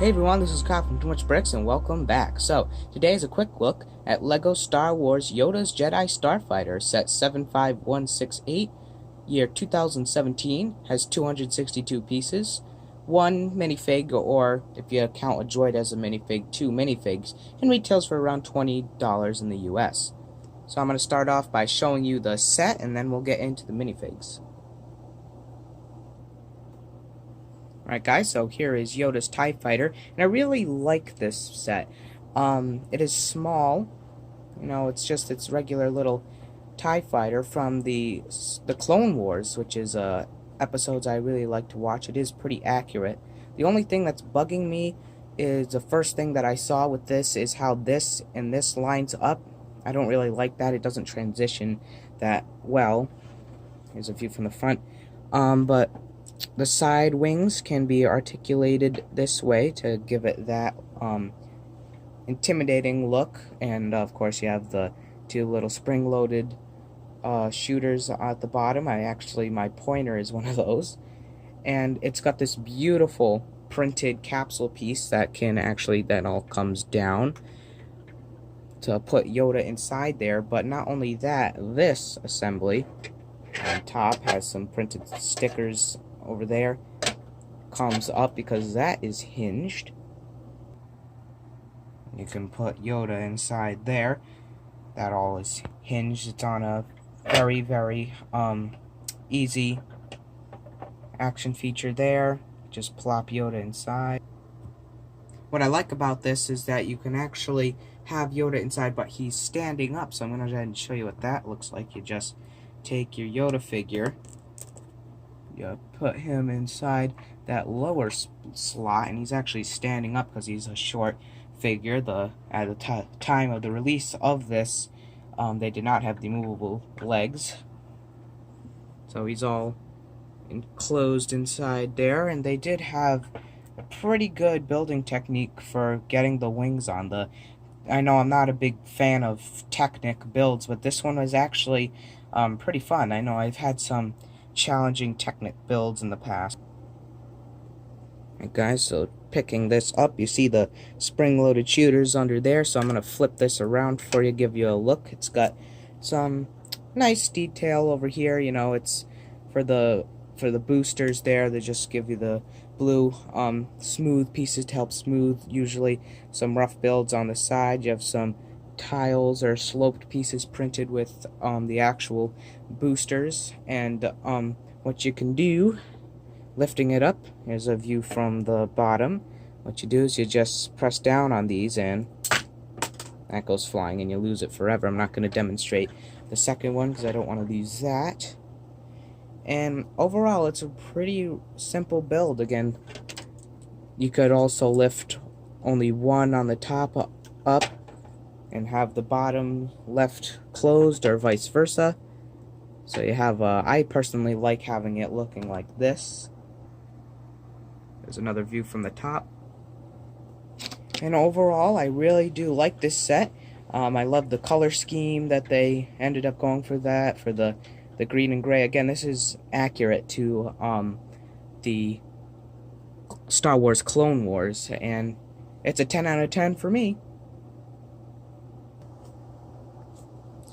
Hey everyone, this is Kyle from Too Much Bricks, and welcome back. So, today is a quick look at LEGO Star Wars Yoda's Jedi Starfighter, set 75168, year 2017, has 262 pieces, one minifig, or if you count a droid as a minifig, two minifigs, and retails for around $20 in the US. So I'm going to start off by showing you the set, and then we'll get into the minifigs. Alright guys, so here is Yoda's TIE Fighter, and I really like this set. It is small, it's regular little TIE Fighter from the Clone Wars, which is episodes I really like to watch. It is pretty accurate. The only thing that's bugging me is the first thing that I saw with this is how this and this lines up. I don't really like that. It doesn't transition that well. Here's a view from the front. But the side wings can be articulated this way to give it that intimidating look, and of course you have the two little spring-loaded shooters at the bottom. My pointer is one of those, and it's got this beautiful printed capsule piece that all comes down to put Yoda inside there. But not only that, this assembly on top has some printed stickers over there, comes up because that is hinged. You can put Yoda inside there. That all is hinged. It's on a very, very easy action feature there. Just plop Yoda inside. What I like about this is that you can actually have Yoda inside, but he's standing up. So I'm going to go ahead and show you what that looks like. You just take your Yoda figure, you put him inside that lower slot, and he's actually standing up because he's a short figure. At the time of the release of this, they did not have the movable legs, so he's all enclosed inside there. And they did have a pretty good building technique for getting the wings on. I know I'm not a big fan of Technic builds, but this one was actually pretty fun. I know I've had some challenging Technic builds in the past. Alright guys, so picking this up, you see the spring-loaded shooters under there, so I'm going to flip this around for you, give you a look. It's got some nice detail over here. It's for the boosters there. They just give you the blue smooth pieces to help smooth usually some rough builds on the side. You have some tiles or sloped pieces printed with the actual boosters, and what you can do, lifting it up, here's a view from the bottom. What you do is you just press down on these and that goes flying and you lose it forever. I'm not going to demonstrate the second one because I don't want to lose that. And overall it's a pretty simple build. Again, you could also lift only one on the top up and have the bottom left closed, or vice versa. So you have I personally like having it looking like this. There's another view from the top. And overall, I really do like this set. I love the color scheme that they ended up going for the green and gray. Again, this is accurate to the Star Wars Clone Wars, and it's a 10 out of 10 for me.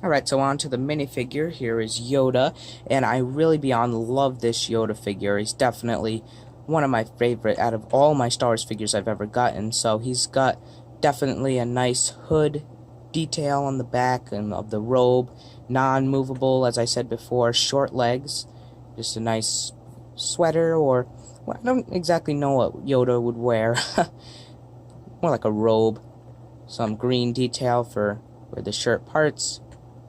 Alright, so on to the minifigure. Here is Yoda, and I really beyond love this Yoda figure. He's definitely one of my favorite out of all my Star Wars figures I've ever gotten. So he's got definitely a nice hood detail on the back and of the robe, non-movable, as I said before, short legs, just a nice sweater, or well, I don't exactly know what Yoda would wear. More like a robe. Some green detail for where the shirt parts.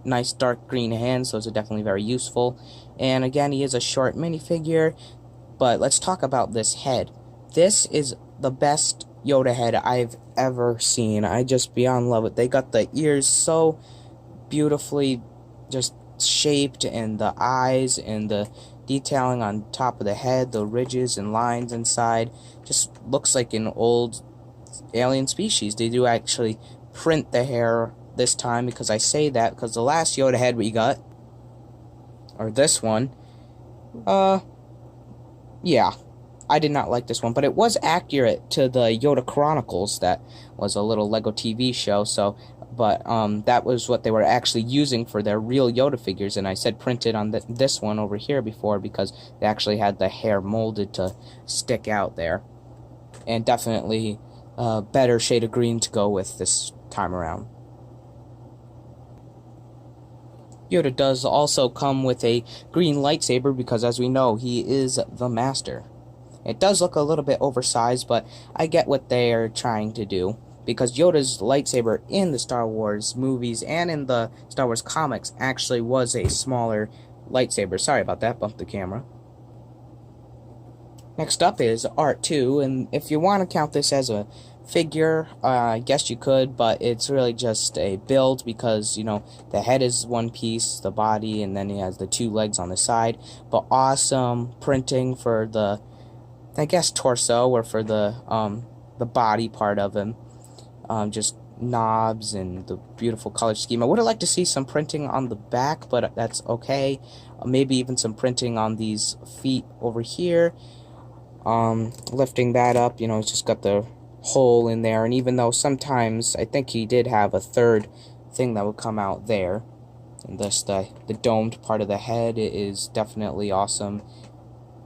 Nice dark green hands, those are definitely very useful. And again, he is a short minifigure, but let's talk about this head. This is the best Yoda head I've ever seen. I just beyond love it. They got the ears so beautifully just shaped, and the eyes and the detailing on top of the head, the ridges and lines inside, just looks like an old alien species. They do actually print the hair this time, because I say that because the last Yoda head we got, or this one, yeah, I did not like this one, but it was accurate to the Yoda Chronicles. That was a little Lego TV show, so but that was what they were actually using for their real Yoda figures, and I said printed on this one over here before because they actually had the hair molded to stick out there, and definitely a better shade of green to go with this time around. Yoda does also come with a green lightsaber because, as we know, he is the master. It does look a little bit oversized, but I get what they are trying to do. Because Yoda's lightsaber in the Star Wars movies and in the Star Wars comics actually was a smaller lightsaber. Sorry about that, bumped the camera. Next up is Art 2, and if you want to count this as a figure, I guess you could, but it's really just a build because, you know, the head is one piece, the body, and then he has the two legs on the side. But awesome printing for the, I guess, torso, or for the body part of him. Just knobs and the beautiful color scheme. I would have liked to see some printing on the back, but that's okay. Maybe even some printing on these feet over here. Lifting that up, you know, it's just got the hole in there, and even though sometimes I think he did have a third thing that would come out there, and this the domed part of the head is definitely awesome.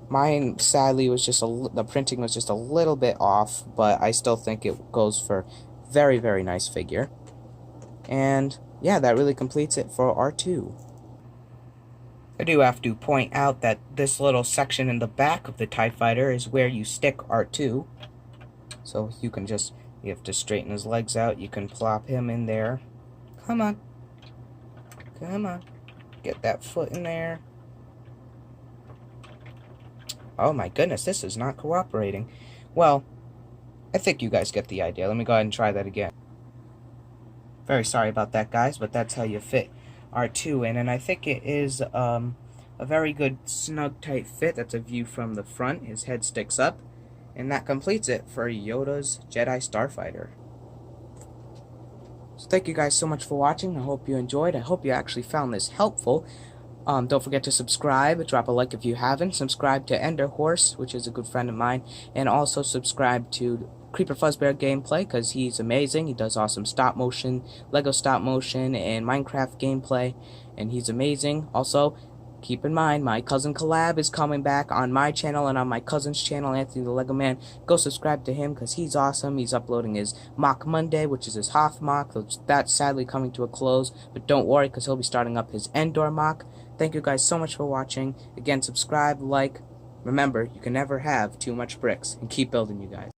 Mine, sadly, was just the printing was just a little bit off, but I still think it goes for very, very nice figure. And yeah, that really completes it for R2. I do have to point out that this little section in the back of the TIE Fighter is where you stick R2. So you can just, you have to straighten his legs out, you can plop him in there. Come on. Come on. Get that foot in there. Oh my goodness, this is not cooperating. Well, I think you guys get the idea. Let me go ahead and try that again. Very sorry about that, guys, but that's how you fit R2 in, and I think it is a very good snug tight fit. That's a view from the front. His head sticks up, and that completes it for Yoda's Jedi Starfighter. So thank you guys so much for watching. I hope you enjoyed. I hope you actually found this helpful. Don't forget to subscribe. Drop a like if you haven't. Subscribe to Ender Horse, which is a good friend of mine, and also subscribe to Creeper Fuzzbear gameplay because he's amazing. He does awesome stop motion, Lego stop motion, and Minecraft gameplay, and he's amazing. Also, keep in mind, my cousin collab is coming back on my channel and on my cousin's channel, Anthony the Lego Man. Go subscribe to him because he's awesome. He's uploading his Mock Monday, which is his Hoth Mock. That's sadly coming to a close, but don't worry because he'll be starting up his Endor Mock. Thank you guys so much for watching. Again, subscribe, like. Remember, you can never have too much bricks, and keep building, you guys.